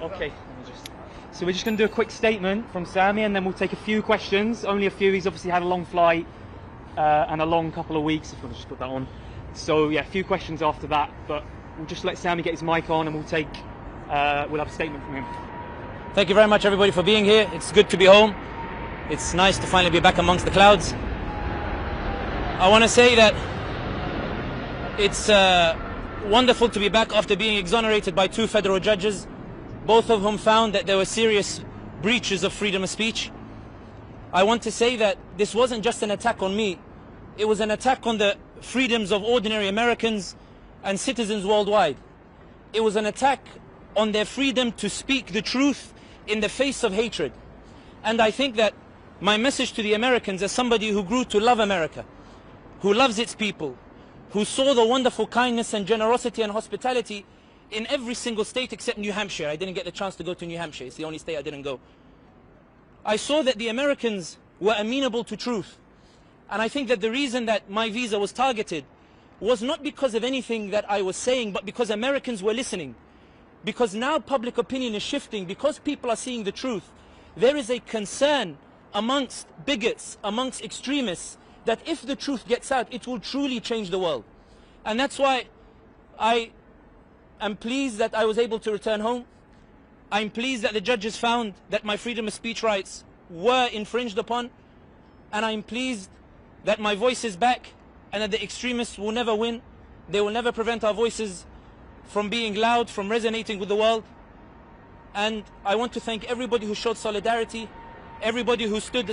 Okay. So we're just going to do a quick statement from Sami, and then we'll take a few questions. Only a few. He's obviously had a long flight and a long couple of weeks. If you want to just put that on. So yeah, a few questions after that. But we'll just let Sami get his mic on, and we'll have a statement from him. Thank you very much, everybody, for being here. It's good to be home. It's nice to finally be back amongst the clouds. I want to say that it's wonderful to be back after being exonerated by 2 federal judges, both of whom found that there were serious breaches of freedom of speech. I want to say that this wasn't just an attack on me. It was an attack on the freedoms of ordinary Americans and citizens worldwide. It was an attack on their freedom to speak the truth in the face of hatred. And I think that my message to the Americans, as somebody who grew to love America, who loves its people, who saw the wonderful kindness and generosity and hospitality in every single state except New Hampshire. I didn't get the chance to go to New Hampshire. It's the only state I didn't go. I saw that the Americans were amenable to truth. And I think that the reason that my visa was targeted was not because of anything that I was saying, but because Americans were listening. Because now public opinion is shifting, because people are seeing the truth. There is a concern amongst bigots, amongst extremists, that if the truth gets out, it will truly change the world. And that's why I am pleased that I was able to return home. I'm pleased that the judges found that my freedom of speech rights were infringed upon. And I'm pleased that my voice is back and that the extremists will never win. They will never prevent our voices from being loud, from resonating with the world. And I want to thank everybody who showed solidarity, everybody who stood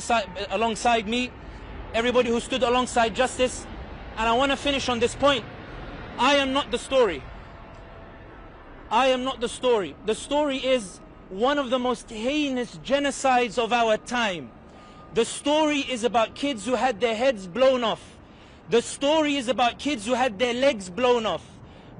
alongside me, everybody who stood alongside justice. And I want to finish on this point. I am not the story. I am not the story. The story is one of the most heinous genocides of our time. The story is about kids who had their heads blown off. The story is about kids who had their legs blown off.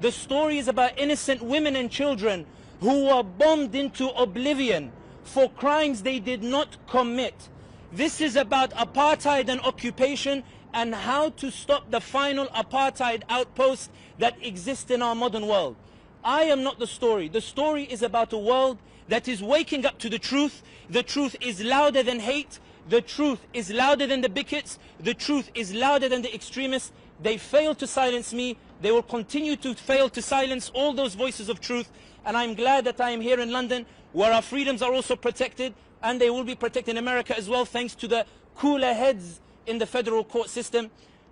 The story is about innocent women and children who were bombed into oblivion for crimes they did not commit. This is about apartheid and occupation and how to stop the final apartheid outpost that exists in our modern world. I am not the story. The story is about a world that is waking up to the truth. The truth is louder than hate. The truth is louder than the bigots. The truth is louder than the extremists. They failed to silence me. They will continue to fail to silence all those voices of truth. And I'm glad that I am here in London, where our freedoms are also protected, and they will be protected in America as well, thanks to the cooler heads in the federal court system.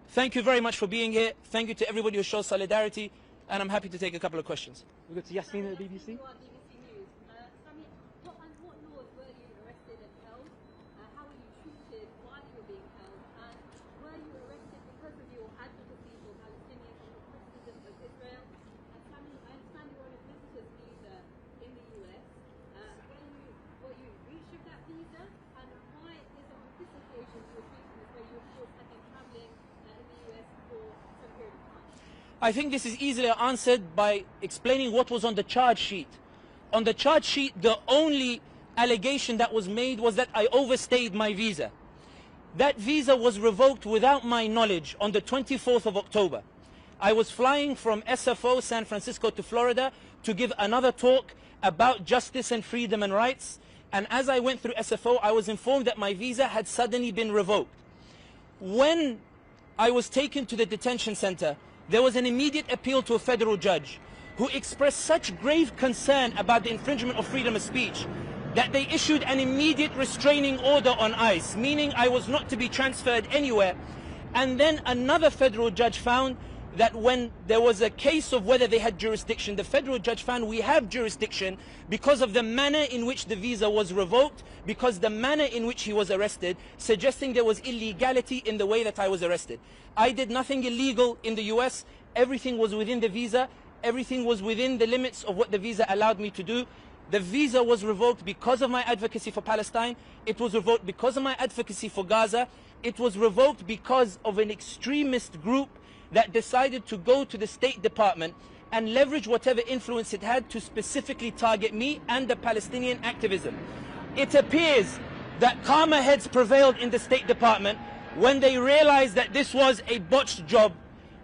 Thank you very much for being here. Thank you to everybody who shows solidarity, and I'm happy to take a couple of questions. We'll go to Yasmin at the BBC. Sami, what laws were you arrested and held? How were you treated while you were being held? And were you arrested because of your advocacy for Palestinians and the criticism of Israel? Sami, I understand you were on a visitor's visa in the US. Were you breached of that visa? And why is on this occasion you were treated as though you, of course, had been travelling in the US for some period of time? I think this is easily answered by explaining what was on the charge sheet. On the charge sheet, the only allegation that was made was that I overstayed my visa. That visa was revoked without my knowledge on the 24th of October. I was flying from SFO, San Francisco, to Florida to give another talk about justice and freedom and rights. And as I went through SFO, I was informed that my visa had suddenly been revoked. When I was taken to the detention center, there was an immediate appeal to a federal judge who expressed such grave concern about the infringement of freedom of speech that they issued an immediate restraining order on ICE, meaning I was not to be transferred anywhere. And then another federal judge found that when there was a case of whether they had jurisdiction, the federal judge found we have jurisdiction because of the manner in which the visa was revoked, because the manner in which he was arrested, suggesting there was illegality in the way that I was arrested. I did nothing illegal in the US. Everything was within the visa. Everything was within the limits of what the visa allowed me to do. The visa was revoked because of my advocacy for Palestine. It was revoked because of my advocacy for Gaza. It was revoked because of an extremist group that decided to go to the State Department and leverage whatever influence it had to specifically target me and the Palestinian activism. It appears that calmer heads prevailed in the State Department when they realized that this was a botched job.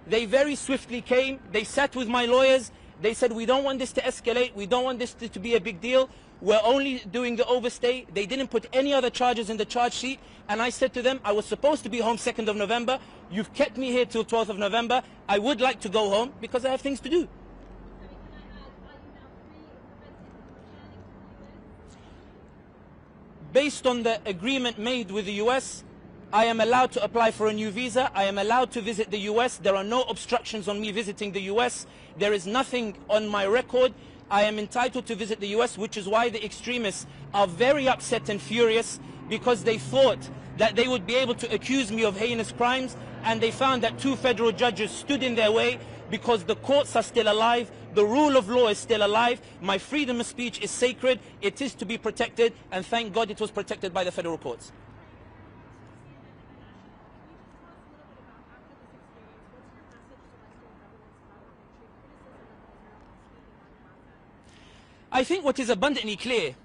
They very swiftly came, they sat with my lawyers, They said, we don't want this to escalate, we don't want this to be a big deal, we're only doing the overstay. They didn't put any other charges in the charge sheet, and I said to them, I was supposed to be home 2nd of November, you've kept me here till 12th of November, I would like to go home because I have things to do. Based on the agreement made with the US, I am allowed to apply for a new visa. I am allowed to visit the US. There are no obstructions on me visiting the US. There is nothing on my record. I am entitled to visit the US, which is why the extremists are very upset and furious, because they thought that they would be able to accuse me of heinous crimes, and they found that 2 federal judges stood in their way, because the courts are still alive, the rule of law is still alive, my freedom of speech is sacred, it is to be protected, and thank God it was protected by the federal courts. I think what is abundantly clear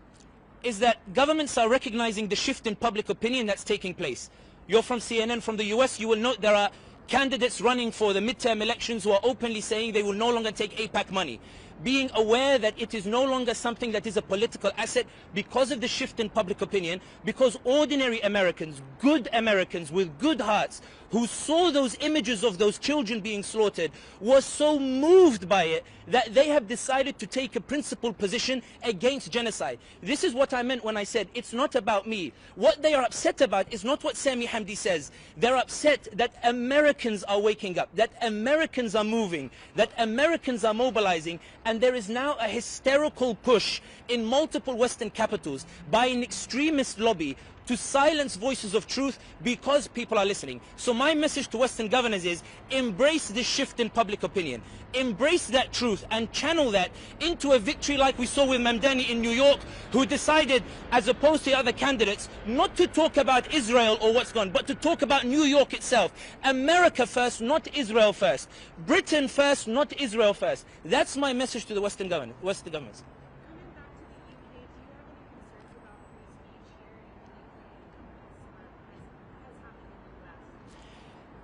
is that governments are recognizing the shift in public opinion that's taking place. You're from CNN from the US, you will note there are candidates running for the midterm elections who are openly saying they will no longer take AIPAC money. Being aware that it is no longer something that is a political asset because of the shift in public opinion, because ordinary Americans, good Americans with good hearts, who saw those images of those children being slaughtered, were so moved by it that they have decided to take a principled position against genocide. This is what I meant when I said it's not about me. What they are upset about is not what Sami Hamdi says. They're upset that Americans are waking up, that Americans are moving, that Americans are mobilizing, and there is now a hysterical push in multiple Western capitals by an extremist lobby to silence voices of truth because people are listening. So my message to Western governors is, embrace this shift in public opinion. Embrace that truth and channel that into a victory like we saw with Mamdani in New York, who decided, as opposed to other candidates, not to talk about Israel or what's gone, but to talk about New York itself. America first, not Israel first. Britain first, not Israel first. That's my message to the Western governments.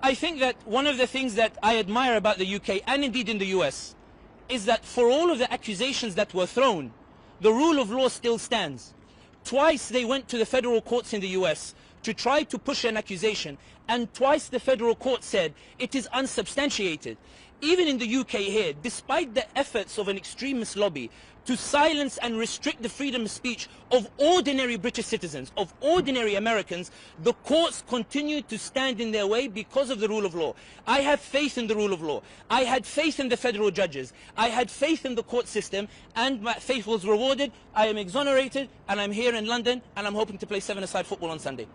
I think that one of the things that I admire about the UK, and indeed in the US, is that for all of the accusations that were thrown, the rule of law still stands. Twice they went to the federal courts in the US to try to push an accusation, and twice the federal court said it is unsubstantiated. Even in the UK here, despite the efforts of an extremist lobby to silence and restrict the freedom of speech of ordinary British citizens, of ordinary Americans, the courts continue to stand in their way because of the rule of law. I have faith in the rule of law. I had faith in the federal judges. I had faith in the court system, and my faith was rewarded. I am exonerated, and I'm here in London, and I'm hoping to play 7-a-side football on Sunday.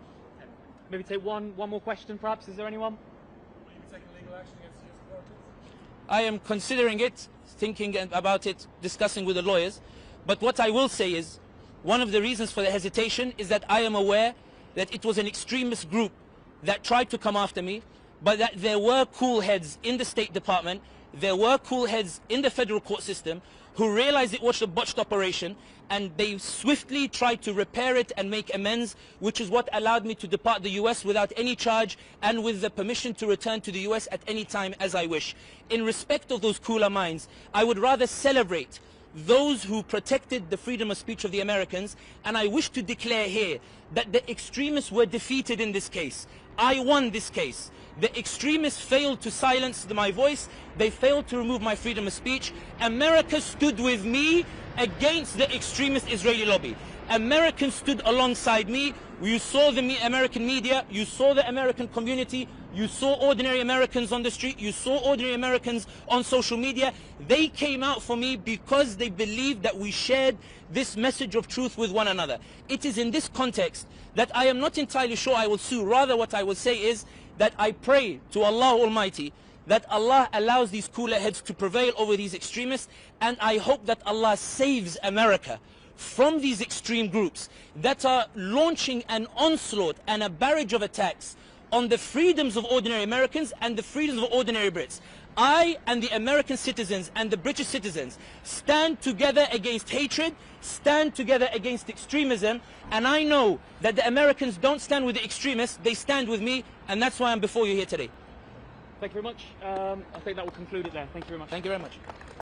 Maybe take one more question, perhaps. Is there anyone? Will you be taking legal action against your supporters? I am considering it, thinking about it, discussing with the lawyers. But what I will say is, one of the reasons for the hesitation is that I am aware that it was an extremist group that tried to come after me, but that there were cool heads in the State Department, there were cool heads in the federal court system who realized it was a botched operation, and they swiftly tried to repair it and make amends, which is what allowed me to depart the US without any charge and with the permission to return to the US at any time as I wish. In respect of those cooler minds, I would rather celebrate those who protected the freedom of speech of the Americans, and I wish to declare here that the extremists were defeated in this case. I won this case. The extremists failed to silence my voice. They failed to remove my freedom of speech. America stood with me against the extremist Israeli lobby. Americans stood alongside me. You saw the American media, you saw the American community, you saw ordinary Americans on the street, you saw ordinary Americans on social media. They came out for me because they believed that we shared this message of truth with one another. It is in this context that I am not entirely sure I will sue. Rather, what I will say is that I pray to Allah Almighty that Allah allows these cooler heads to prevail over these extremists, and I hope that Allah saves America from these extreme groups that are launching an onslaught and a barrage of attacks on the freedoms of ordinary Americans and the freedoms of ordinary Brits. I and the American citizens and the British citizens stand together against hatred, stand together against extremism, and I know that the Americans don't stand with the extremists, they stand with me, and that's why I'm before you here today. Thank you very much. I think that will conclude it there. Thank you very much. Thank you very much.